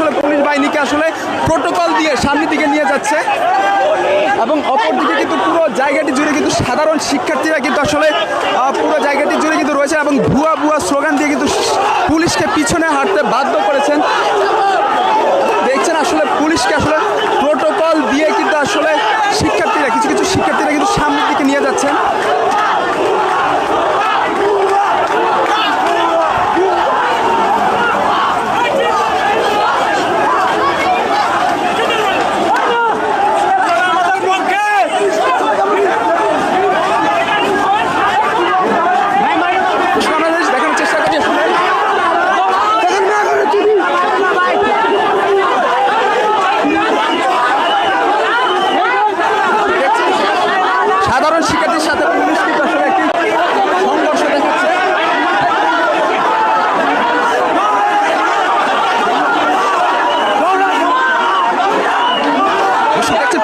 আসলে পুলিশ বাহিনীকে আসলে প্রোটোকল দিয়ে সামনের দিকে নিয়ে যাচ্ছে এবং অপরদিকে কিন্তু পুরো জায়গাটি জুড়ে কিন্তু সাধারণ শিক্ষার্থীরা কিন্তু আসলে পুরো জায়গাটি জুড়ে কিন্তু রয়েছে এবং ভুয়া ভুয়া স্লোগান দিয়ে কিন্তু পুলিশকে পিছনে হাঁটতে বাধ্য করেছেন। দেখছেন আসলে পুলিশকে আসলে প্রোটোকল দিয়ে কিন্তু আসলে শিক্ষার্থীরা কিছু কিছু শিক্ষার্থীরা কিন্তু সামনের দিকে নিয়ে যাচ্ছেন। সাধারণ শিক্ষার্থীর সাথে পুলিশ কিন্তু আসলে একটি সংঘর্ষ দেখাচ্ছে।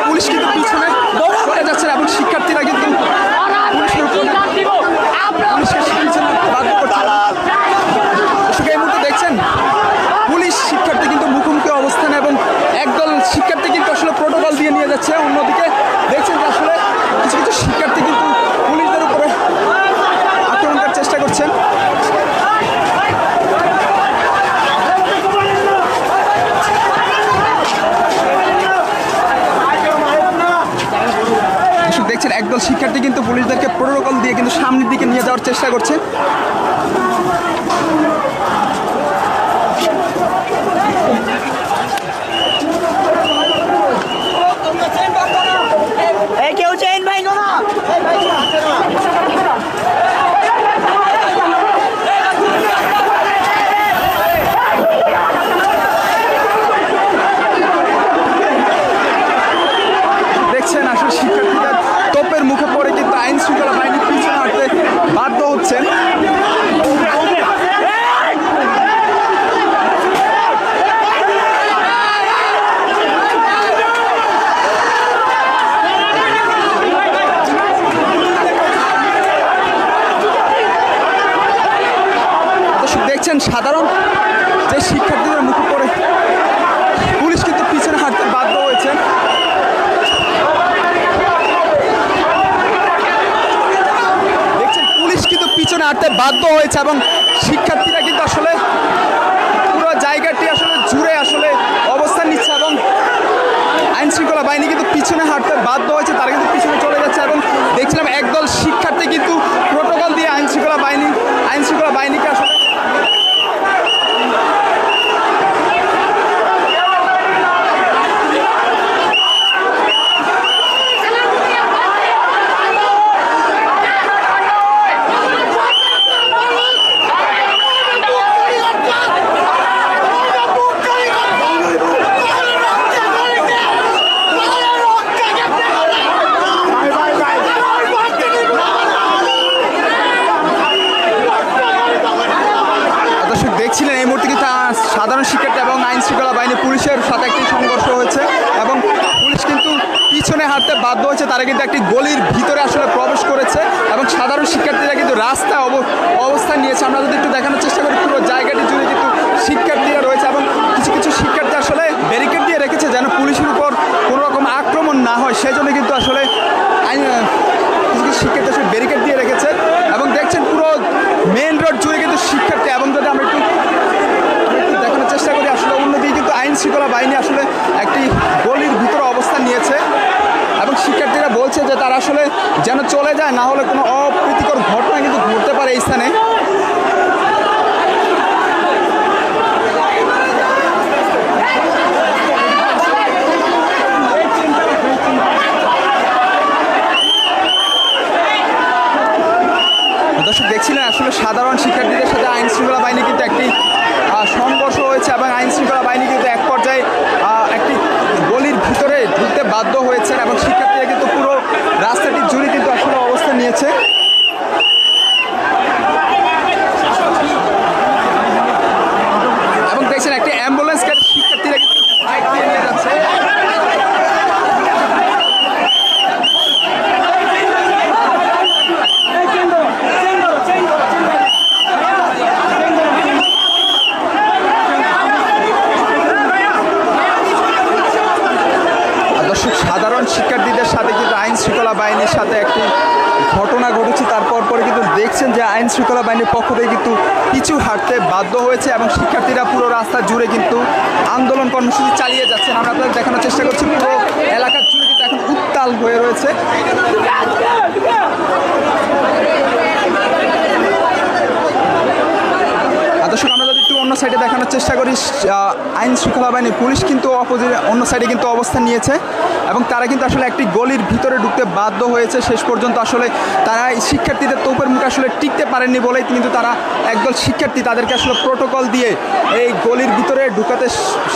পুলিশ কিন্তু পিছনে চলে যাচ্ছে এবং শিক্ষার্থীরা কিন্তু এই মুহূর্তে দেখছেন পুলিশ শিক্ষার্থী কিন্তু মুখোমুখি অবস্থানে এবং একদল শিক্ষার্থী কিন্তু আসলে প্রোটোকল দিয়ে নিয়ে যাচ্ছে। অন্যদিকে দেখছেন যে আসলে কিছু কিছু শিক্ষার্থী কিন্তু পুলিশদের উপরে আক্রমণ করার চেষ্টা করছেন। দেখছেন একদল শিক্ষার্থী কিন্তু পুলিশদেরকে প্রোটোকল দিয়ে কিন্তু সামনের দিকে নিয়ে যাওয়ার চেষ্টা করছে। দেখছেন আসলে শিক্ষার্থীরা তোপের মুখে পড়ে কিন্তু আইন শৃঙ্খলা বাহিনীর পিছনে হাঁটতে বাধ্য হচ্ছেন। দেখছেন সাধারণ যে শিক্ষার্থীদের মুখে পড়ে পুলিশ কিন্তু পিছনে হাঁটতে বাধ্য হয়েছে। দেখছেন পুলিশ কিন্তু পিছনে হাঁটতে বাধ্য হয়েছে এবং শিক্ষার্থীরা কিন্তু আসলে পুরো জায়গাটি আসলে জুড়ে আসলে অবস্থান নিচ্ছে এবং আইন শৃঙ্খলা বাহিনী কিন্তু পিছনে হাঁটতে বাধ্য হয়েছে, তারা কিন্তু পিছনে চলে যাচ্ছে এবং দেখছিলাম একদল শিক্ষার্থী কিন্তু প্রোটোকল দিয়ে আইন শৃঙ্খলা বাহিনীকে আসলে দেখছিলেন এই মুহূর্তে কিন্তু সাধারণ শিক্ষার্থী এবং আইন শৃঙ্খলা বাহিনী পুলিশের সাথে একটি সংঘর্ষ হয়েছে এবং পুলিশ কিন্তু পিছনে হাঁটতে বাধ্য হয়েছে। তারা কিন্তু একটি গলির ভিতরে আসলে প্রবেশ করেছে এবং সাধারণ শিক্ষার্থীরা কিন্তু রাস্তায় অবস্থান নিয়েছে। আমরা যদি একটু দেখানোর চেষ্টা করি পুরো জায়গাটি জুড়ে কিন্তু শিক্ষার্থীরা রয়েছে এবং কিছু কিছু শিক্ষার্থী আসলে ব্যারিকেড দিয়ে রেখেছে যেন পুলিশের উপর কোনো রকম আক্রমণ না হয়, সেই জন্য কিন্তু আসলে কিছু কিছু শিক্ষার্থী আসলে ব্যারিকেড দিয়ে রেখেছে এবং দেখছেন পুরো মেন রোড জুড়ে কিন্তু শিক্ষার্থী। এবং যদি আমরা একটু দেখানোর চেষ্টা করি আসলে অন্যদিকে কিন্তু আইন শৃঙ্খলা বাহিনী আসলে একটি গলির ভিতরে অবস্থান নিয়েছে এবং শিক্ষার্থীরা বলছে যে তারা আসলে যেন চলে যায়, না হলে কোনো অপ্রীতিকর ঘটনা কিন্তু ঘটতে পারে এই স্থানে। দর্শক দেখছিলেন আসলে সাধারণ শিক্ষার্থীদের সাথে আইন শৃঙ্খলা বাহিনী কিন্তু একটি সংঘর্ষ হয়েছে এবং আইন শৃঙ্খলা বাহিনী কিন্তু এক পর্যায়ে একটি গলির ভিতরে ঢুকতে বাধ্য হয়েছেন এবং শিক্ষার্থীরা কিন্তু পুরো রাস্তাটি জুড়ে কিন্তু আসলে অবস্থান নিয়েছে। সাথে একটি ঘটনা ঘটেছে। তারপর পরে কিন্তু দেখছেন যে আইন শৃঙ্খলা বাহিনীর পক্ষ থেকে কিন্তু পিছু হাঁটতে বাধ্য হয়েছে এবং শিক্ষার্থীরা পুরো রাস্তা জুড়ে কিন্তু আন্দোলন কর্মসূচি চালিয়ে যাচ্ছেন। আমরা আপনাদের দেখানোর চেষ্টা করছি পুরো এলাকার জুড়ে কিন্তু এখন উত্তাল হয়ে রয়েছে। দর্শক আমরা যদি একটু অন্য সাইডে দেখানোর চেষ্টা করি, আইন শৃঙ্খলা বাহিনী পুলিশ কিন্তু অন্য সাইডে কিন্তু অবস্থান নিয়েছে এবং তারা কিন্তু আসলে একটি গলির ভিতরে ঢুকতে বাধ্য হয়েছে। শেষ পর্যন্ত আসলে তারা শিক্ষার্থীদের তোপের মুখে আসলে টিকতে পারেননি বলেই কিন্তু তারা একদল শিক্ষার্থী তাদেরকে আসলে প্রোটোকল দিয়ে এই গলির ভিতরে ঢুকাতে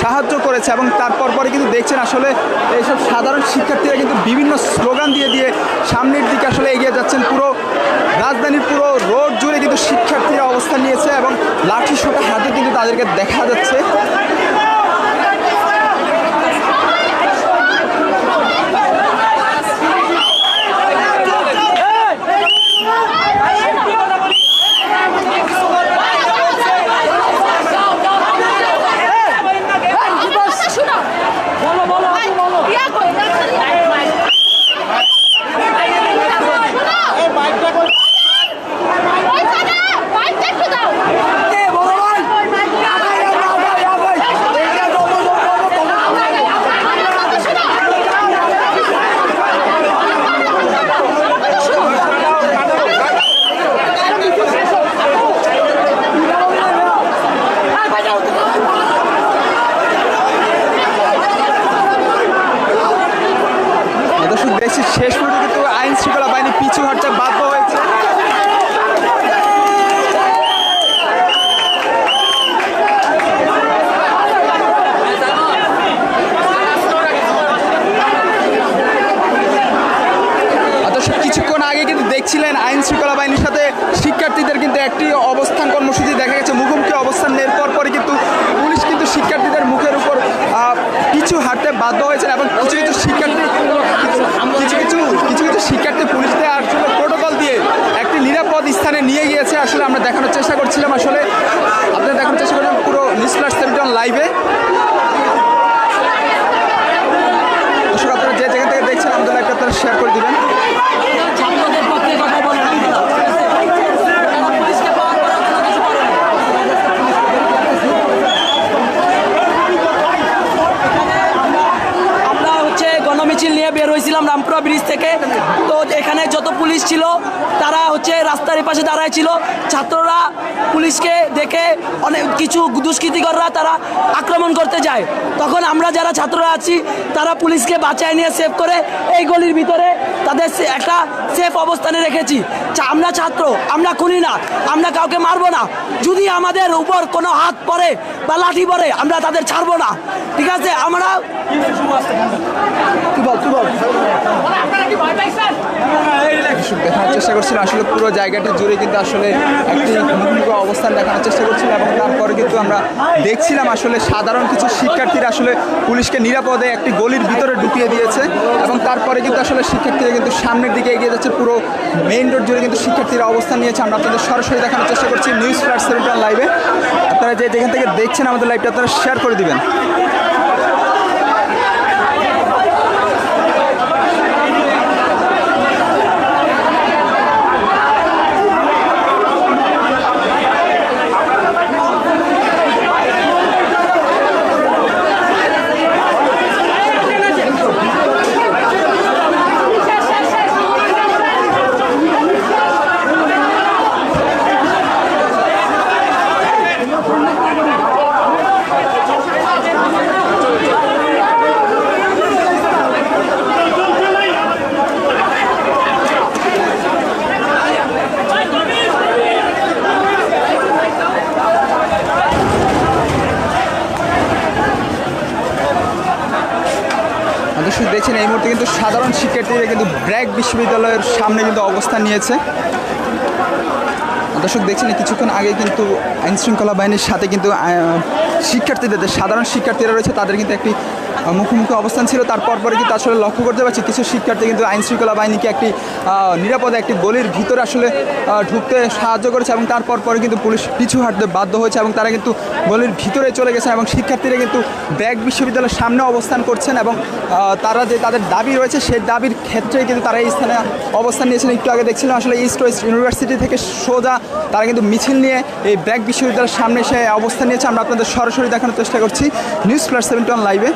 সাহায্য করেছে এবং তারপর পরে কিন্তু দেখছেন আসলে এইসব সাধারণ শিক্ষার্থীরা কিন্তু বিভিন্ন স্লোগান দিয়ে দিয়ে সামনের দিকে আসলে এগিয়ে যাচ্ছেন। পুরো রাজধানীর পুরো রোড জুড়ে কিন্তু শিক্ষার্থীরা অবস্থান নিয়েছে এবং লাঠি সোটা হাতে কিন্তু তাদেরকে দেখা যাচ্ছে। শেষ পর্যন্ত কিন্তু আইন শৃঙ্খলা বাহিনী পিছু হাঁটতে বাধ্য হয়েছে। কিছুক্ষণ আগে কিন্তু দেখছিলেন আইন শৃঙ্খলা বাহিনীর সাথে শিক্ষার্থীদের কিন্তু একটি অবস্থান কর্মসূচি দেখা গেছে, মুখোমুখি অবস্থান নেওয়ার পরে কিন্তু পুলিশ কিন্তু শিক্ষার্থীদের মুখের উপর পিছু হাঁটতে বাধ্য হয়েছেন এবং কিছু কিছু শিক্ষার্থী পুলিশদের আসলে প্রোটোকল দিয়ে একটি নিরাপদ স্থানে নিয়ে গিয়েছে। আসলে আমরা দেখানোর চেষ্টা করছিলাম, আসলে আপনারা দেখানোর চেষ্টা করছিলাম পুরো নিউজ+7 লাইভে। দর্শক আপনারা যে জায়গা থেকে দেখছেন আমাদের লাইভটা আপনারা শেয়ার করে দেবেন। মিছিল নিয়ে বের হয়েছিলাম রামপুরা ব্রিজ থেকে। তো এখানে যত পুলিশ ছিল তারা রাস্তার পাশে দাঁড়ায় ছিল। ছাত্ররা পুলিশকে দেখে অনেক কিছু দুষ্কৃতিকররা তারা আক্রমণ করতে যায়। তখন আমরা যারা ছাত্ররা আছি তারা পুলিশকে বাঁচায় নিয়ে সেভ করে এই গলির ভিতরে তাদের একটা সেফ অবস্থানে রেখেছি। আমরা ছাত্র, আমরা খুনি না, আমরা কাউকে মারবো না। যদি আমাদের উপর কোনো হাত পড়ে বা লাঠি পড়ে আমরা তাদের ছাড়বো না, ঠিক আছে? আমরা দেখানোর চেষ্টা করছিলাম আসলে পুরো জায়গাটি জুড়ে কিন্তু আসলে একটি মুখোমুখি অবস্থান দেখানোর চেষ্টা করছিলাম এবং তারপরে কিন্তু আমরা দেখছিলাম আসলে সাধারণ কিছু শিক্ষার্থীরা আসলে পুলিশকে নিরাপদে একটি গলির ভিতরে ঢুকিয়ে দিয়েছে এবং তারপরে কিন্তু আসলে শিক্ষার্থীরা কিন্তু সামনের দিকে এগিয়ে যাচ্ছে। পুরো মেইন রোড জুড়ে কিন্তু শিক্ষার্থীরা অবস্থান নিয়েছে। আমরা আপনাদের সরাসরি দেখানোর চেষ্টা করছি নিউজ+7 লাইভে। আপনারা যেখান থেকে দেখছেন আমাদের লাইভটা আপনারা শেয়ার করে দিবেন। দেখছেন এই মুহূর্তে কিন্তু সাধারণ শিক্ষার্থীরা কিন্তু ব্র্যাক বিশ্ববিদ্যালয়ের সামনে কিন্তু অবস্থান নিয়েছে। দর্শক দেখছেন কিছুক্ষণ আগে কিন্তু আইন শৃঙ্খলা বাহিনীর সাথে কিন্তু শিক্ষার্থীদের সাধারণ শিক্ষার্থীরা রয়েছে তাদের কিন্তু একটি মুখোমুখি অবস্থান ছিল। তারপর পরে কিন্তু আসলে লক্ষ্য করতে পারছি কিছু শিক্ষার্থী কিন্তু আইন শৃঙ্খলা বাহিনীকে একটি নিরাপদে একটি গলির ভিতরে আসলে ঢুকতে সাহায্য করেছে এবং তারপর পরে কিন্তু পুলিশ পিছু হাঁটতে বাধ্য হয়েছে এবং তারা কিন্তু গলির ভিতরে চলে গেছে এবং শিক্ষার্থীরা কিন্তু ব্র্যাক বিশ্ববিদ্যালয়ের সামনে অবস্থান করছেন এবং তারা যে তাদের দাবি রয়েছে সেই দাবির ক্ষেত্রে কিন্তু তারা এই স্থানে অবস্থান নিয়েছেন। একটু আগে দেখছিলাম আসলে ইস্ট ওয়েস্ট ইউনিভার্সিটি থেকে সোজা তারা কিন্তু মিছিল নিয়ে এই ব্র্যাক বিশ্ববিদ্যালয়ের সামনে এসে অবস্থান নিয়েছে। আমরা আপনাদের সরাসরি দেখানোর চেষ্টা করছি News+71 লাইভে।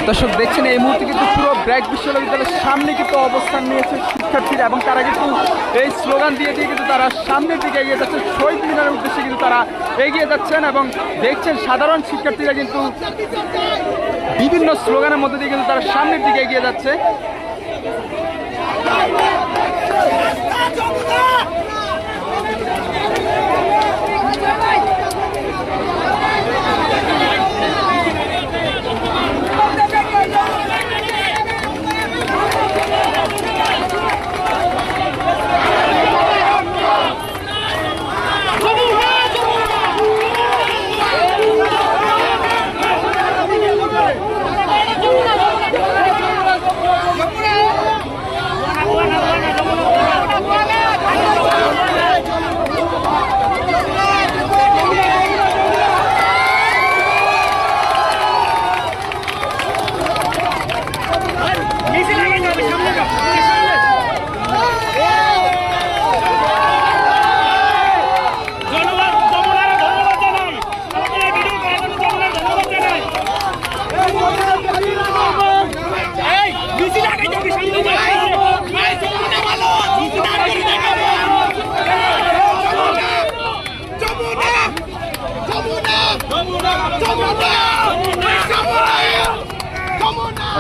দর্শক দেখছেন এই মুহূর্তে কিন্তু পুরো ব্র্যাক বিশ্ববিদ্যালয়ের সামনে কিন্তু অবস্থান নিয়েছে শিক্ষার্থীরা এবং তারা কিন্তু এই স্লোগান দিয়ে কিন্তু তারা সামনের দিকে এগিয়ে যাচ্ছে। শহীদ মিনারের উদ্দেশ্যে কিন্তু তারা এগিয়ে যাচ্ছেন এবং দেখছেন সাধারণ শিক্ষার্থীরা কিন্তু বিভিন্ন স্লোগানের মধ্যে দিয়ে কিন্তু তারা সামনের দিকে এগিয়ে যাচ্ছে।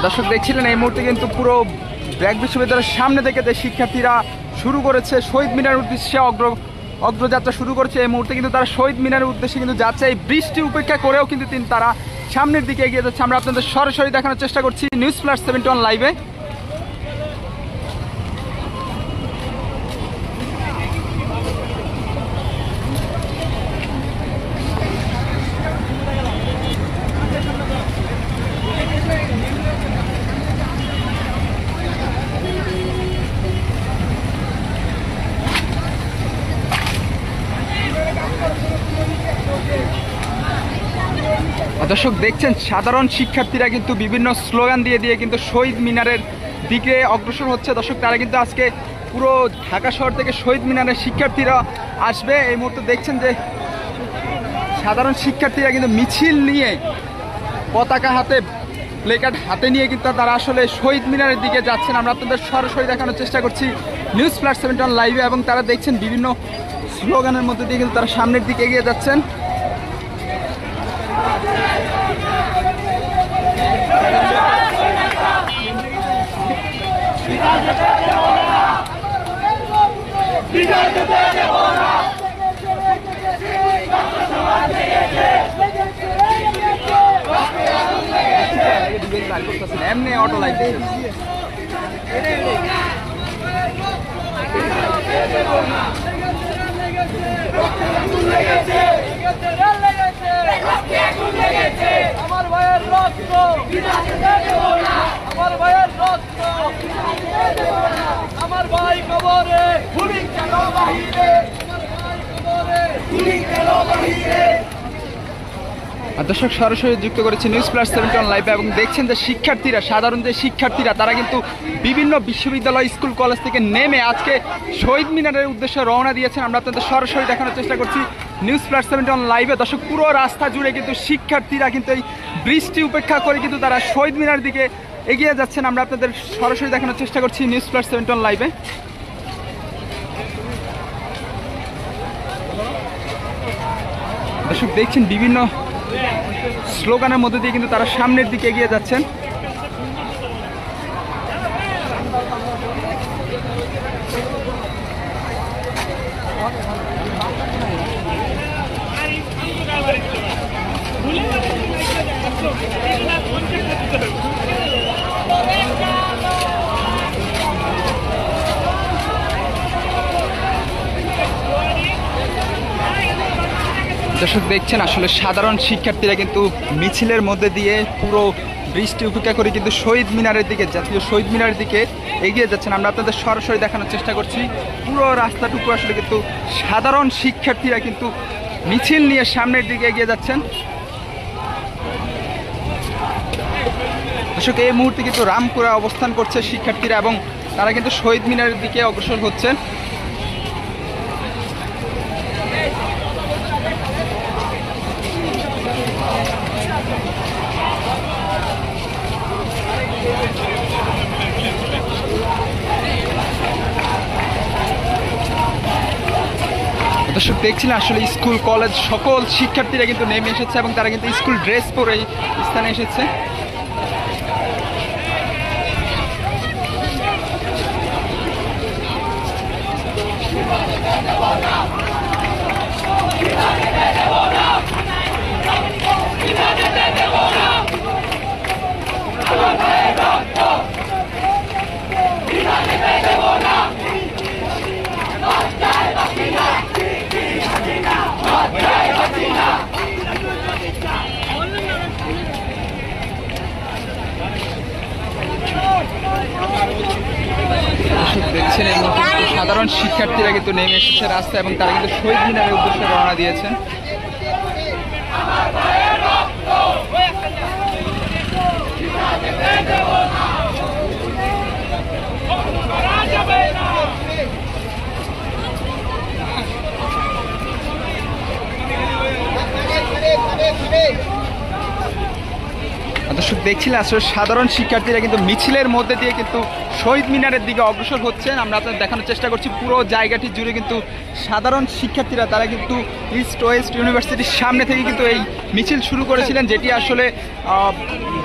দর্শক দেখছিলেন এই মুহূর্তে কিন্তু পুরো ব্র্যাক বিশ্ববিদ্যালয়ের সামনে থেকে যে শিক্ষার্থীরা শুরু করেছে শহীদ মিনারের উদ্দেশ্যে অগ্রযাত্রা শুরু করেছে। এই মুহূর্তে কিন্তু তারা শহীদ মিনারের উদ্দেশ্যে কিন্তু যাচ্ছে। এই বৃষ্টি উপেক্ষা করেও কিন্তু তারা সামনের দিকে এগিয়ে যাচ্ছে। আমরা আপনাদের সরাসরি দেখানোর চেষ্টা করছি নিউজ প্লাস 71 লাইভে। দর্শক দেখছেন সাধারণ শিক্ষার্থীরা কিন্তু বিভিন্ন স্লোগান দিয়ে কিন্তু শহীদ মিনারের দিকে অগ্রসর হচ্ছে। দর্শক তারা কিন্তু আজকে পুরো ঢাকা শহর থেকে শহীদ মিনারের শিক্ষার্থীরা আসবে। এই মুহূর্তে দেখছেন যে সাধারণ শিক্ষার্থীরা কিন্তু মিছিল নিয়ে পতাকা হাতে প্লেকার্ড হাতে নিয়ে কিন্তু তারা আসলে শহীদ মিনারের দিকে যাচ্ছেন। আমরা আপনাদের সরাসরি দেখানোর চেষ্টা করছি নিউজ প্লাস 71 লাইভে এবং তারা দেখছেন বিভিন্ন স্লোগানের মধ্যে দিয়ে কিন্তু তারা সামনের দিকে এগিয়ে যাচ্ছেন। এমনি অটো লাইট আমার ভাইয়ের রক্ত আমার ভাইয়ের রক্ত আমার ভাই কবরে গুলি কেন বাহিরে আমার ভাই কবরে গুলি কেন বাহিরে। দর্শক সরাসরি যুক্ত করেছে নিউজ প্লাস 71 লাইভে এবং দেখছেন যে শিক্ষার্থীরা সাধারণ যে শিক্ষার্থীরা তারা কিন্তু বিভিন্ন বিশ্ববিদ্যালয় স্কুল কলেজ থেকে নেমে আজকে শহীদ মিনারের উদ্দেশ্যে রওনা দিয়েছেন। আমরা আপনাদের সরাসরি দেখানোর চেষ্টা করছি নিউজ প্লাস 71 লাইভে। দর্শক পুরো রাস্তা জুড়ে কিন্তু শিক্ষার্থীরা কিন্তু এই বৃষ্টি উপেক্ষা করে কিন্তু তারা শহীদ মিনার দিকে এগিয়ে যাচ্ছেন। আমরা আপনাদের সরাসরি দেখানোর চেষ্টা করছি নিউজ প্লাস 71 লাইভে। দর্শক দেখছেন বিভিন্ন স্লোগানের মধ্যে দিয়ে কিন্তু তারা সামনের দিকে এগিয়ে যাচ্ছেন। দর্শক দেখছেন আসলে সাধারণ শিক্ষার্থীরা কিন্তু মিছিলের মধ্যে দিয়ে পুরো বৃষ্টি উপেক্ষা করে কিন্তু শহীদ মিনারের দিকে জাতীয় শহীদ মিনারের দিকে এগিয়ে যাচ্ছেন। আমরা আপনাদের সরাসরি দেখানোর চেষ্টা করছি পুরো রাস্তাটুকু আসলে কিন্তু সাধারণ শিক্ষার্থীরা কিন্তু মিছিল নিয়ে সামনের দিকে এগিয়ে যাচ্ছেন। দর্শক এই মুহূর্তে কিন্তু রামপুরা অবস্থান করছে শিক্ষার্থীরা এবং তারা কিন্তু শহীদ মিনারের দিকে অগ্রসর হচ্ছেন। দর্শক দেখছিলেন আসলে স্কুল কলেজ সকল শিক্ষার্থীরা কিন্তু নেমে এসেছে এবং তারা কিন্তু স্কুল ড্রেস পরে এই স্থানে এসেছে। দেখছেন এই মুহূর্তে সাধারণ শিক্ষার্থীরা কিন্তু নেমে এসেছে রাস্তায় এবং তারা কিন্তু শহীদ মিনারের উদ্দেশ্যে রওনা দিয়েছেন। দর্শক দেখছিলেন আসলে সাধারণ শিক্ষার্থীরা কিন্তু মিছিলের মধ্যে দিয়ে কিন্তু শহীদ মিনারের দিকে অগ্রসর হচ্ছেন। আমরা আপনাদের দেখানোর চেষ্টা করছি পুরো জায়গাটি জুড়ে কিন্তু সাধারণ শিক্ষার্থীরা তারা কিন্তু ইস্ট ওয়েস্ট ইউনিভার্সিটির সামনে থেকে কিন্তু এই মিছিল শুরু করেছিলেন, যেটি আসলে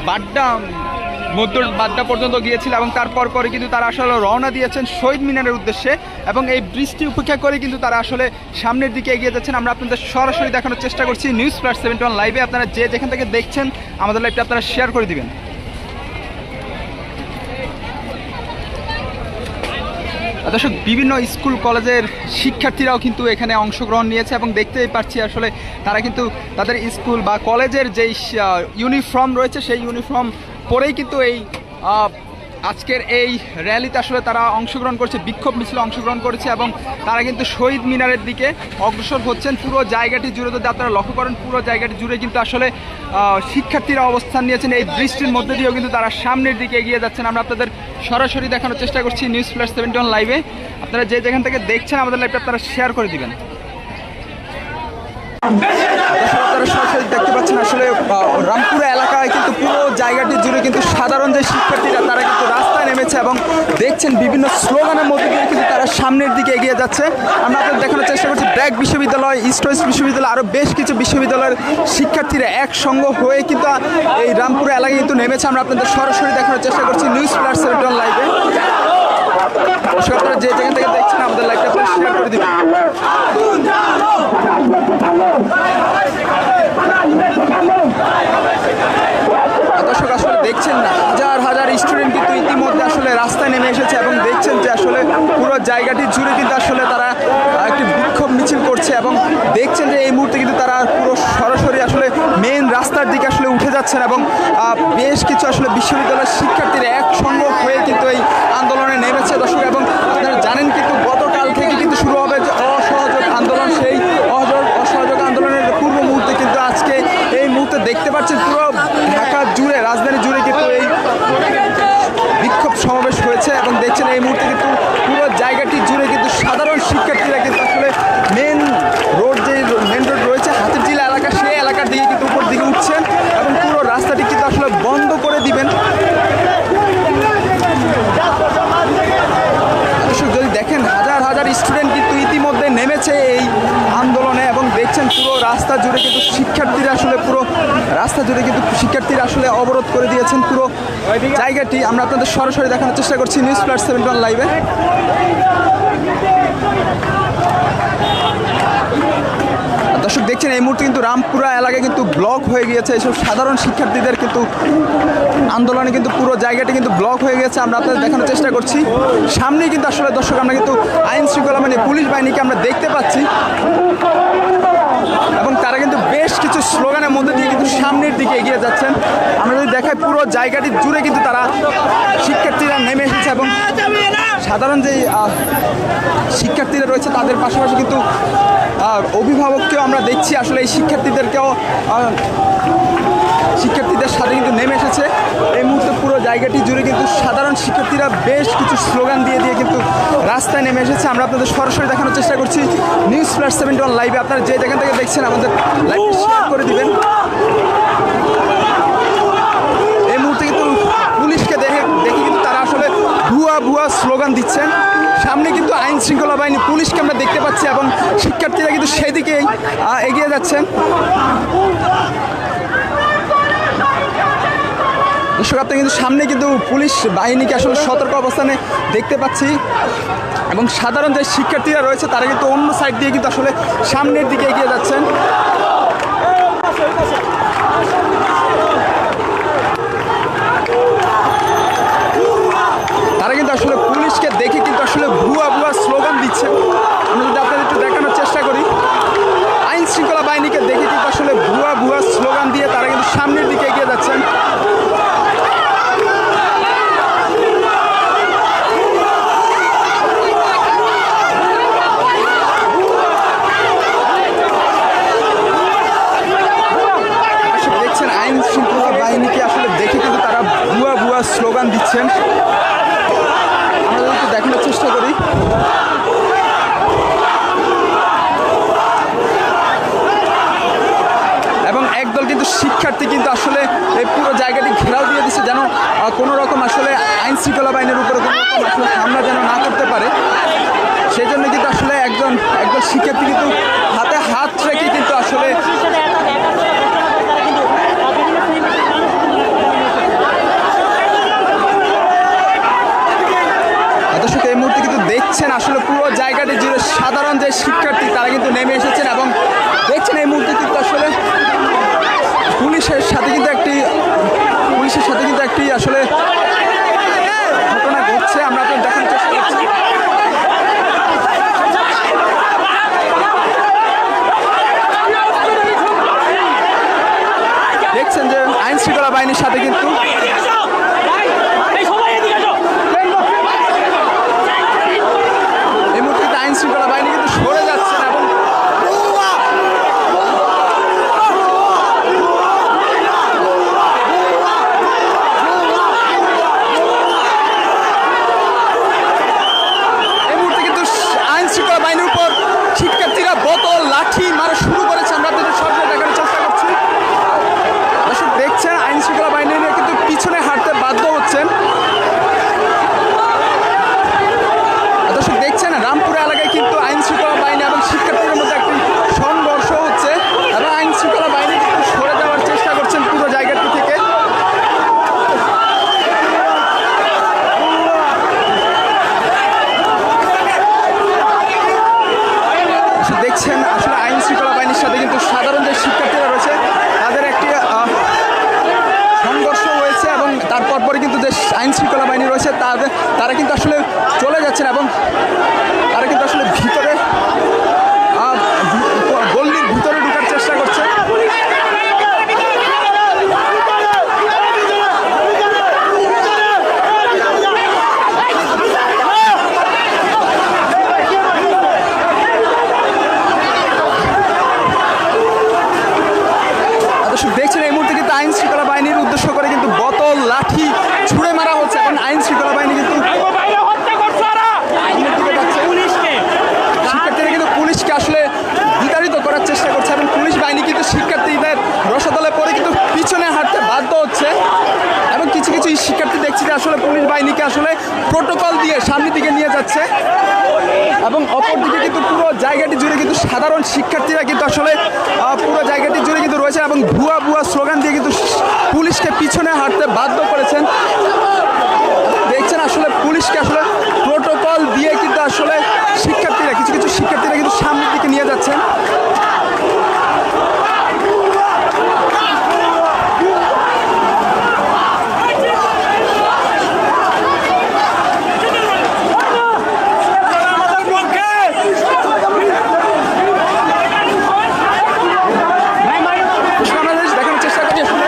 বাড্ডা পর্যন্ত গিয়েছিল এবং তারপর পরে কিন্তু তারা আসলে রওনা দিয়েছেন শহীদ মিনারের উদ্দেশ্যে এবং এই বৃষ্টি উপেক্ষা করে কিন্তু তারা আসলে সামনের দিকে এগিয়ে যাচ্ছেন। আমরা আপনাদের সরাসরি দেখানোর চেষ্টা করছি নিউজ প্লাস 71 লাইভে। আপনারা যে যেখান থেকে দেখছেন আমাদের লাইভটা আপনারা শেয়ার করে দিবেন। দর্শক বিভিন্ন স্কুল কলেজের শিক্ষার্থীরাও কিন্তু এখানে অংশগ্রহণ নিয়েছে এবং দেখতেই পাচ্ছি আসলে তারা কিন্তু তাদের স্কুল বা কলেজের যেই ইউনিফর্ম রয়েছে সেই ইউনিফর্ম পরেই কিন্তু এই আজকের এই র্যালিতে আসলে তারা অংশগ্রহণ করছে, বিক্ষোভ মিছিলে অংশগ্রহণ করেছে এবং তারা কিন্তু শহীদ মিনারের দিকে অগ্রসর হচ্ছেন। পুরো জায়গাটি জুড়ে যদি আপনারা লক্ষ্য করেন পুরো জায়গাটি জুড়ে কিন্তু আসলে শিক্ষার্থীরা অবস্থান নিয়েছেন। এই বৃষ্টির মধ্যে দিয়েও কিন্তু তারা সামনের দিকে এগিয়ে যাচ্ছেন। আমরা আপনাদের সরাসরি দেখানোর চেষ্টা করছি নিউজ প্লাস 71 লাইভে। আপনারা যে যেখান থেকে দেখছেন আমাদের লাইভটা আপনারা শেয়ার করে দিবেন। আপনারা সরাসরি দেখতে পাচ্ছেন আসলে রামপুরা এলাকায় কিন্তু পুরো জায়গাটি জুড়ে কিন্তু সাধারণ যে শিক্ষার্থীরা তারা কিন্তু রাস্তায় নেমেছে এবং দেখছেন বিভিন্ন স্লোগানের মধ্যে দিয়ে কিন্তু তারা সামনের দিকে এগিয়ে যাচ্ছে। আমরা আপনাদের দেখানোর চেষ্টা করছি ব্র্যাক বিশ্ববিদ্যালয়, ইস্ট ওয়েস্ট বিশ্ববিদ্যালয়, আরও বেশ কিছু বিশ্ববিদ্যালয়ের শিক্ষার্থীরা একসঙ্গে হয়ে কিন্তু এই রামপুরা এলাকায় কিন্তু নেমেছে। আমরা আপনাদের সরাসরি দেখানোর চেষ্টা করছি নিউজ প্লাস 71 লাইভে। আপনারা যে যেখান থেকে দেখছেন আমাদের লাইভটা আপনারা শেয়ার করে দিবেন। দর্শক আসলে দেখছেন না হাজার হাজার স্টুডেন্ট কিন্তু ইতিমধ্যে আসলে রাস্তায় নেমে এসেছে এবং দেখছেন যে আসলে পুরো জায়গাটি জুড়ে কিন্তু আসলে তারা একটি বিক্ষোভ মিছিল করছে এবং দেখছেন যে এই মুহূর্তে কিন্তু তারা পুরো সরাসরি আসলে মেইন রাস্তার দিকে আসলে উঠে যাচ্ছেন এবং বেশ কিছু আসলে বিশ্ববিদ্যালয়ের শিক্ষার্থীরা একসঙ্গে হয়ে কিন্তু এই আন্দোলনে নেমেছে। দর্শক এবং আপনারা জানেন কিন্তু গতকাল থেকে কিন্তু শুরু হবে যে অসহযোগ আন্দোলন, সেই অসহযোগ আন্দোলনের পূর্ব মুহূর্তে কিন্তু আজকে এই মুহূর্তে দেখতে পাচ্ছেন পুরো ঢাকা জুড়ে রাজধানী জুড়ে কিন্তু এই বিক্ষোভ সমাবেশ হয়েছে এবং দেখছেন এই মুহূর্তে কিন্তু পুরো জায়গাটি জুড়ে কিন্তু সাধারণ শিক্ষার্থীরা কিন্তু আসলে মেন রোড রয়েছে হাতিরঝিল এলাকা সেই এলাকার দিকে কিন্তু উপর দিকে উঠছেন এবং পুরো রাস্তাটি কিন্তু আসলে বন্ধ করে দিবেন। যদি দেখেন হাজার হাজার স্টুডেন্ট কিন্তু ইতিমধ্যে নেমেছে এই আন্দোলনে এবং দেখছেন পুরো রাস্তা জুড়ে কিন্তু শিক্ষার্থীরা আসলে পুরো রাস্তা জুড়ে কিন্তু শিক্ষার্থীরা আসলে অবরোধ করে দিয়েছেন পুরো জায়গাটি। আমরা আপনাদের সরাসরি দেখানোর চেষ্টা করছি নিউজ প্লাস 71 লাইভে। দর্শক দেখছেন এই মুহূর্তে কিন্তু রামপুরা এলাকায় কিন্তু ব্লক হয়ে গিয়েছে এইসব সাধারণ শিক্ষার্থীদের কিন্তু আন্দোলনে কিন্তু পুরো জায়গাটি কিন্তু ব্লক হয়ে গেছে। আমরা আপনাদের দেখানোর চেষ্টা করছি সামনেই কিন্তু আসলে দর্শক আমরা কিন্তু আইন শৃঙ্খলা মানে পুলিশ বাহিনীকে আমরা দেখতে পাচ্ছি এবং তারা কিন্তু বেশ কিছু স্লোগানের মধ্যে দিয়ে কিন্তু সামনের দিকে এগিয়ে যাচ্ছেন। আমরা যদি দেখাই পুরো জায়গাটি জুড়ে কিন্তু তারা শিক্ষার্থীরা নেমে এসেছে এবং সাধারণ যেই শিক্ষার্থীরা রয়েছে তাদের পাশাপাশি কিন্তু অভিভাবককেও আমরা দেখছি আসলে এই শিক্ষার্থীদের সাথে কিন্তু নেমে এসেছে। এই মুহূর্তে পুরো জায়গাটি জুড়ে কিন্তু সাধারণ শিক্ষার্থীরা বেশ কিছু স্লোগান দিয়ে কিন্তু রাস্তায় নেমে এসেছে। আমরা আপনাদের সরাসরি দেখানোর চেষ্টা করছি নিউজ প্লাস 71 লাইভে। আপনারা যে যেখান থেকে দেখছেন আমাদের লাইভটা শেয়ার করে দিবেন। এই মুহূর্তে কিন্তু পুলিশকে দেখে কিন্তু তারা আসলে ভুয়া স্লোগান দিচ্ছেন। সামনে কিন্তু আইন শৃঙ্খলা বাহিনী পুলিশকে আমরা দেখতে পাচ্ছি এবং শিক্ষার্থীরা কিন্তু সেদিকেই এগিয়ে যাচ্ছেন। দর্শক আপনি কিন্তু সামনে কিন্তু পুলিশ বাহিনীকে আসলে সতর্ক অবস্থানে দেখতে পাচ্ছি এবং সাধারণ যে শিক্ষার্থীরা রয়েছে তারা কিন্তু অন্য সাইড দিয়ে কিন্তু আসলে সামনের দিকে এগিয়ে যাচ্ছেন। তারা কিন্তু আসলে পুলিশকে দেখে কিন্তু আসলে ভুয়া স্লোগান দিচ্ছে। আমরা যদি আপনাদের একটু দেখানোর চেষ্টা করি আইন শৃঙ্খলা বাহিনীকে দেখে কিন্তু আসলে ভুয়া স্লোগান দিয়ে তারা কিন্তু সামনের দিকে এগিয়ে যাচ্ছেন। দেখছেন আইন শৃঙ্খলা বাহিনীকে আসলে দেখে কিন্তু তারা ভুয়া স্লোগান দিচ্ছেন। আমরা একটু দেখানোর চেষ্টা করি এবং একদল কিন্তু শিক্ষার্থী কিন্তু আসলে এই পুরো জায়গাটি শিক্ষার্থী কিন্তু হাতে হাত রেখে কিন্তু আসলে দর্শক এই মুহূর্তে কিন্তু দেখছেন আসলে পুরো জায়গাটি জুড়ে সাধারণ যে শিক্ষার্থী তারা কিন্তু নেমে এসেছেন এবং দেখছেন এই মুহূর্তে কিন্তু আসলে পুলিশের সাথে কিন্তু একটি আসলে ঘটনা ঘটছে। আমরা আপনাদের দেখানোর চেষ্টা করছি। দেখছেন যে আইন শৃঙ্খলা বাহিনীর সাথে কিন্তু এই মুহূর্তে আইন শৃঙ্খলা বাহিনী কিন্তু সরে যাচ্ছেন এবং এই মুহূর্তে কিন্তু আইন শৃঙ্খলা বাহিনীর উপর শিক্ষার্থীরা বোতল লাঠি মারা শুরু করেছে। আমরা আপনাদের সরাসরি দেখানোর চেষ্টা করছি। দর্শক দেখছেন আইন শৃঙ্খলা বাহিনী কিন্তু পিছনে হাঁটতে বাধ্য হচ্ছেন। দর্শক দেখছেন রামপুরা এলাকায় কিন্তু আইন শৃঙ্খলা বাহিনী এবং শিক্ষার্থীদের মধ্যে একটি সংঘর্ষ হচ্ছে এবং আইন শৃঙ্খলা বাহিনী কিন্তু সরে যাওয়ার চেষ্টা করছেন পুরো জায়গাটি থেকে। দেখছেন আসলে আইন শৃঙ্খলা বাহিনীর সাথে কিন্তু সাধারণ যে শিক্ষার্থীরা রয়েছে তাদের একটি সংঘর্ষ হয়েছে এবং তারপর পরে কিন্তু যে আইন শৃঙ্খলা বাহিনী রয়েছে তারা কিন্তু আসলে চলে যাচ্ছেন এবং তারা কিন্তু আসলে ভিতরে গল্লির ভিতরে ঢোকার চেষ্টা করছে। দেখছেন এই মুহূর্তে কিন্তু আইন শৃঙ্খলা বাহিনীর উদ্দেশ্য করে কিন্তু বোতল লাঠি ছুঁড়ে মারা হচ্ছে এবং আইন শৃঙ্খলা বাহিনী কিন্তু শিক্ষার্থীরা কিন্তু পুলিশকে আসলে বিতাড়িত করার চেষ্টা করছে এবং পুলিশ বাহিনী কিন্তু শিক্ষার্থীদের রসাতলে পরে কিন্তু পিছনে হাঁটতে বাধ্য হচ্ছে এবং কিছু কিছু শিক্ষার্থী দেখছি যে আসলে পুলিশ বাহিনীকে আসলে প্রোটোকল দিয়ে সামনের দিকে নিয়ে যাচ্ছে এবং অপরদিকে কিন্তু পুরো জায়গাটি জুড়ে কিন্তু সাধারণ শিক্ষার্থীরা কিন্তু আসলে পুরো জায়গাটি জুড়ে কিন্তু রয়েছে এবং ভুয়া ভুয়া স্লোগান দিয়ে কিন্তু পুলিশকে পিছনে হাঁটতে বাধ্য করেছেন। দেখছেন আসলে পুলিশকে আসলে প্রোটোকল দিয়ে কিন্তু আসলে কিছু কিছু শিক্ষার্থীরা কিন্তু সামনের দিকে নিয়ে যাচ্ছেন। দেখানোর চেষ্টা করছি আসলে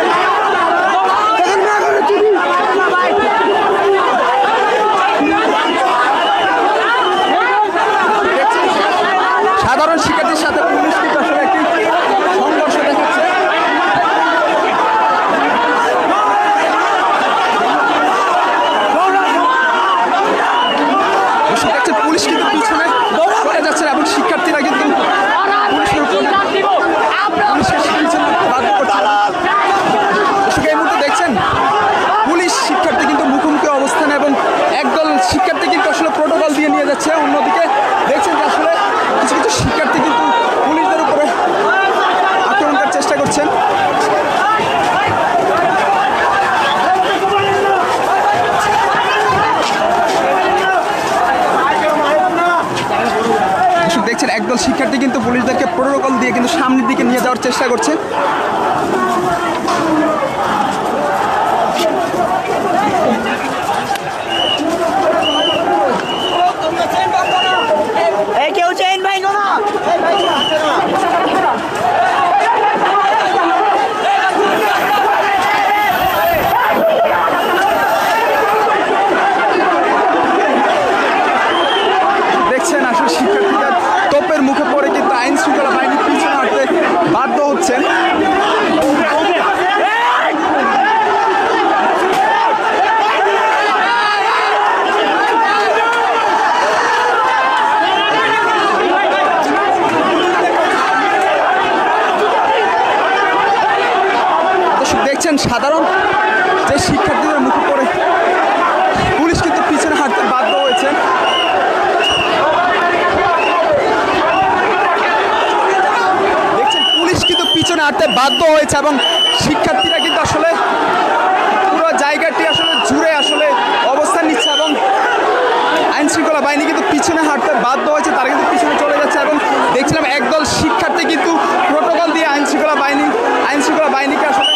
সাধারণ শিক্ষার্থীর সাথে পুলিশ কিন্তু আসলে একটি সংঘর্ষ দেখাচ্ছে। পুলিশ কিন্তু পিছনে সরে যাচ্ছে এবং শিক্ষার্থীরা কিন্তু পুলিশের পিছনে বাধ্য করছে। এই মুহূর্তে দেখছেন পুলিশ শিক্ষার্থী কিন্তু মুখোমুখি অবস্থানে এবং একদল শিক্ষার্থী কিন্তু আসলে প্রোটোকল দিয়ে নিয়ে যাচ্ছে। অন্যদিকে দেখছেন যে আসলে কিছু কিছু শিক্ষার্থী কিন্তু পুলিশদের উপরে আক্রমণ করার চেষ্টা করছেন। দেখছেন একদল শিক্ষার্থী কিন্তু পুলিশদেরকে প্রোটোকল দিয়ে কিন্তু সামনের দিকে নিয়ে যাওয়ার চেষ্টা করছে। কেউ চেইন ভাই না দেখছেন আসলে শিক্ষার্থীদের তোপের মুখে পড়ে কিন্তু আইন শৃঙ্খলা বাহিনীর পিছনে হাঁটতে বাধ্য হচ্ছেন। দেখছেন সাধারণ যে শিক্ষার্থীদের মুখে পড়ে পুলিশ কিন্তু পিছনে হাঁটতে বাধ্য হয়েছে। হাঁটতে বাধ্য হয়েছে এবং শিক্ষার্থীরা কিন্তু আসলে পুরো জায়গাটি আসলে জুড়ে আসলে অবস্থান নিচ্ছে এবং আইন শৃঙ্খলা বাহিনী কিন্তু পিছনে হাঁটতে বাধ্য হয়েছে, তারা কিন্তু পিছনে চলে যাচ্ছে এবং দেখছিলাম একদল শিক্ষার্থী কিন্তু প্রোটোকল দিয়ে আইন শৃঙ্খলা বাহিনীকে আসলে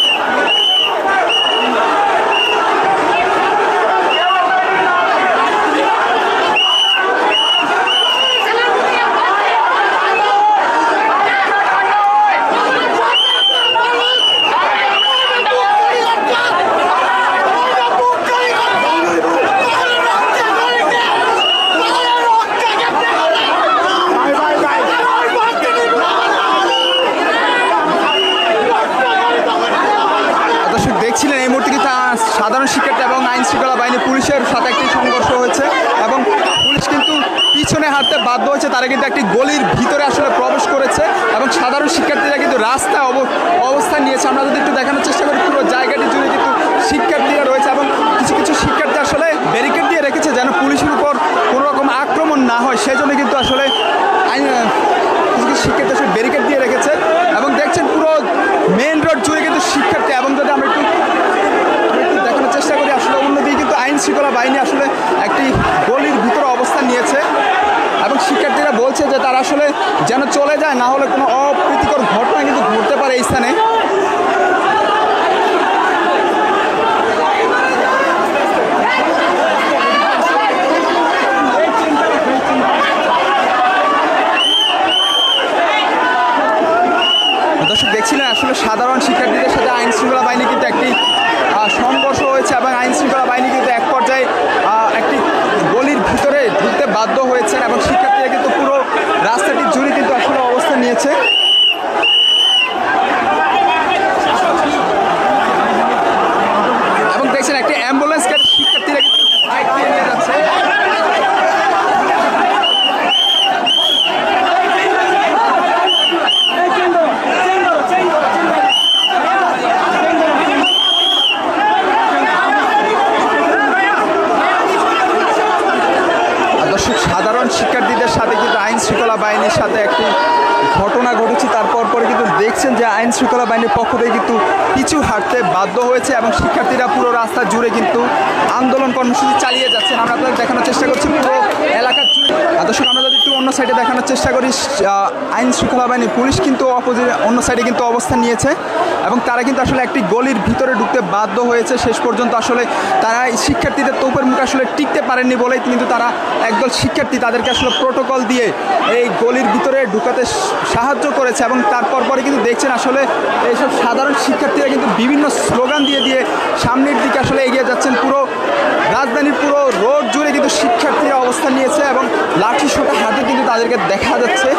দেখছিলেন এই মুহূর্তে কিন্তু সাধারণ শিক্ষার্থী এবং আইন শৃঙ্খলা বাহিনী পুলিশের সাথে একটি সংঘর্ষ হয়েছে এবং পুলিশ কিন্তু পিছনে হাঁটতে বাধ্য হয়েছে, তারা কিন্তু একটি গলির ভিতরে আসলে প্রবেশ করেছে এবং সাধারণ শিক্ষার্থীরা কিন্তু রাস্তায় অবস্থান নিয়েছে। আমরা যদি একটু দেখানোর চেষ্টা করি, পুরো জায়গাটি জুড়ে কিন্তু শিক্ষার্থীরা রয়েছে এবং কিছু কিছু শিক্ষার্থী আসলে ব্যারিকেড দিয়ে রেখেছে যেন পুলিশের উপর কোনো রকম আক্রমণ না হয়, সেজন্য কিন্তু আসলে কিছু কিছু শিক্ষার্থী আসলে ব্যারিকেড দিয়ে রেখেছে এবং দেখছেন পুরো মেন রোড জুড়ে কিন্তু শিক্ষার্থী। এবং যদি আমরা একটু দেখানোর চেষ্টা করি, আসলে অন্যদিকে কিন্তু আইন শৃঙ্খলা বাহিনী আসলে একটি গলির ভিতরে অবস্থান নিয়েছে এবং শিক্ষার্থীরা বলছে যে তারা আসলে যেন চলে যায়, না হলে কোনো অপ্রীতিকর ঘটনা কিন্তু ঘটতে পারে এই স্থানে। দর্শক দেখছিলেন আসলে সাধারণ শিক্ষার্থীদের সাথে আইন শৃঙ্খলা বাহিনী কিন্তু একটি সংঘর্ষ হয়েছে এবং আইন শৃঙ্খলা বাহিনী কিন্তু এক পর্যায়ে একটি গলির ভিতরে ঢুকতে বাধ্য হয়েছেন এবং শিক্ষার্থীরা কিন্তু পুরো রাস্তাটি জুড়ে কিন্তু আসলে অবস্থান নিয়েছে। এবং দেখছেন একটি অ্যাম্বুলেন্স গাড়ি শিক্ষার্থীরা কিন্তু বাইক দিয়ে নিয়ে যাচ্ছে। সাধারণ শিক্ষার্থীদের সাথে কিন্তু আইন শৃঙ্খলা বাহিনীর সাথে একটি ঘটনা ঘটেছে, তারপর পরে কিন্তু দেখছেন যে আইন শৃঙ্খলা বাহিনীর পক্ষ থেকে কিন্তু পিছু হাঁটতে বাধ্য হয়েছে এবং শিক্ষার্থীরা পুরো রাস্তা জুড়ে কিন্তু আন্দোলন কর্মসূচি চালিয়ে যাচ্ছেন। আমরা আপনাদের দেখানোর চেষ্টা করছি পুরো এলাকার দর্শক, আমরা যদি একটু অন্য সাইডে দেখানোর চেষ্টা করি, আইন শৃঙ্খলা বাহিনী পুলিশ কিন্তু অন্য সাইডে কিন্তু অবস্থান নিয়েছে এবং তারা কিন্তু আসলে একটি গলির ভিতরে ঢুকতে বাধ্য হয়েছে। শেষ পর্যন্ত আসলে তারা শিক্ষার্থীদের তোপের মুখে আসলে টিকতে পারেননি বলেই কিন্তু তারা একদল শিক্ষার্থী তাদেরকে আসলে প্রোটোকল দিয়ে এই গলির ভিতরে ঢুকাতে সাহায্য করেছে এবং তারপর পরে কিন্তু দেখছেন আসলে এইসব সাধারণ শিক্ষার্থীরা কিন্তু বিভিন্ন স্লোগান দিয়ে দিয়ে সামনের দিকে আসলে এগিয়ে যাচ্ছেন। পুরো রাজধানীর পুরো রোড জুড়ে কিন্তু শিক্ষার্থীরা অবস্থান নিয়েছে এবং লাঠি সোটা হাতে কিন্তু তাদেরকে দেখা যাচ্ছে।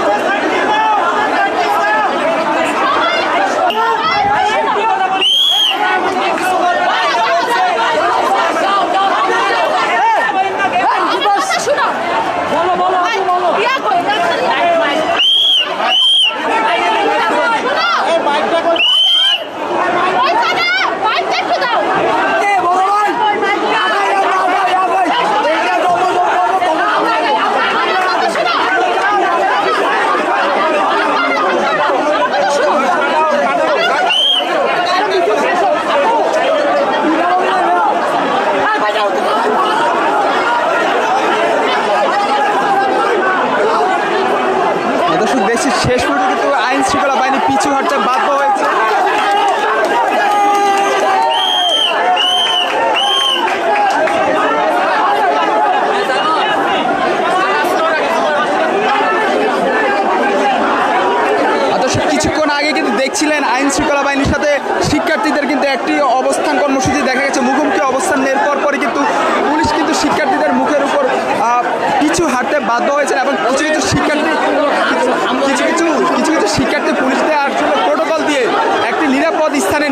শেষ পর্যন্ত কিন্তু আইন শৃঙ্খলা বাহিনী পিছু হাঁটতে বাধ্য হয়েছে। কিছুক্ষণ আগে কিন্তু দেখছিলেন আইন শৃঙ্খলা বাহিনীর সাথে শিক্ষার্থীদের কিন্তু একটি অবস্থান কর্মসূচি দেখা গেছে, মুখোমুখি অবস্থান নেওয়ার পরে কিন্তু পুলিশ কিন্তু শিক্ষার্থীদের মুখের উপর পিছু হাঁটতে বাধ্য হয়েছে এবং কিছু কিছু শিক্ষার্থী পুলিশদের আসলে প্রোটোকল দিয়ে একটি নিরাপদ স্থানে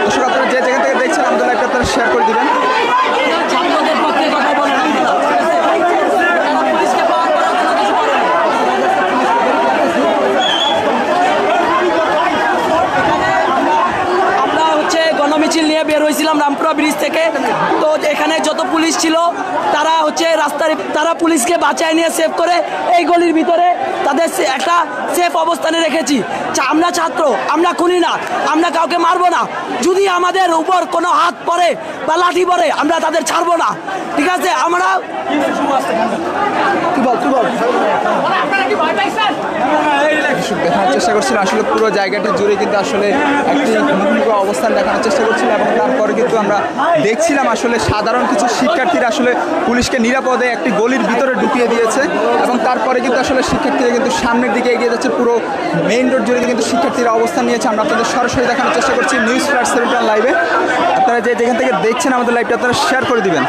দর্শক আপনারা যে জায়গা থেকে দেখছেন আমাদের একটা আপনারা শেয়ার করে দিবেন। মিছিল নিয়ে বের হয়েছিলাম রামপুরা ব্রিজ থেকে, তো এখানে যত পুলিশ পুলিশ ছিল তারা হচ্ছে তারা পুলিশকে বাঁচায় নিয়ে সেভ করে এই গলির ভিতরে তাদের একটা সেফ অবস্থানে রেখেছি। আমরা ছাত্র, আমরা খুনি না, আমরা কাউকে মারবো না। যদি আমাদের উপর কোনো হাত পড়ে বা লাঠি পড়ে আমরা তাদের ছাড়বো না, ঠিক আছে? আমরা দেখানোর চেষ্টা করছিল আসলে পুরো জায়গাটি জুড়ে কিন্তু আসলে একটি মুখোমুখি অবস্থান দেখানোর চেষ্টা করছিল এবং তারপরে কিন্তু আমরা দেখছিলাম আসলে সাধারণ কিছু শিক্ষার্থীরা আসলে পুলিশকে নিরাপদে একটি গলির ভিতরে ঢুকিয়ে দিয়েছে এবং তারপরে কিন্তু আসলে শিক্ষার্থীরা কিন্তু সামনের দিকে এগিয়ে যাচ্ছে। পুরো মেইন রোড জুড়ে কিন্তু শিক্ষার্থীরা অবস্থান নিয়েছে। আমরা আপনাদের সরাসরি দেখানোর চেষ্টা করছি নিউজ ফ্ল্যাশ 7 লাইভে। আপনারা যেখান থেকে দেখছেন আমাদের লাইভটা আপনারা শেয়ার করে দিবেন।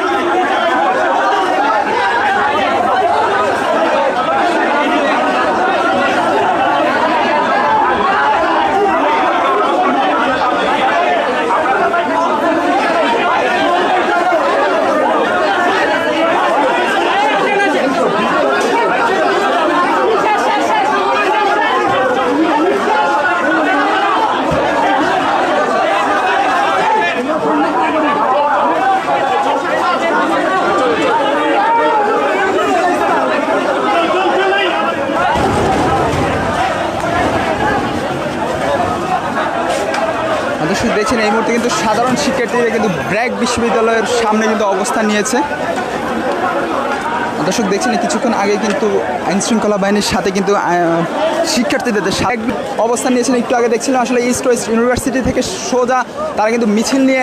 দর্শক দেখছেন এই মুহূর্তে কিন্তু সাধারণ শিক্ষার্থীরা কিন্তু ব্র্যাক বিশ্ববিদ্যালয়ের সামনে কিন্তু অবস্থান নিয়েছে। দর্শক দেখছেন কিছুক্ষণ আগে কিন্তু আইন শৃঙ্খলা বাহিনীর সাথে কিন্তু শিক্ষার্থীদের অবস্থান নিয়েছেন। একটু আগে দেখছিলাম আসলে ইস্ট ওয়েস্ট ইউনিভার্সিটি থেকে সোজা তারা কিন্তু মিছিল নিয়ে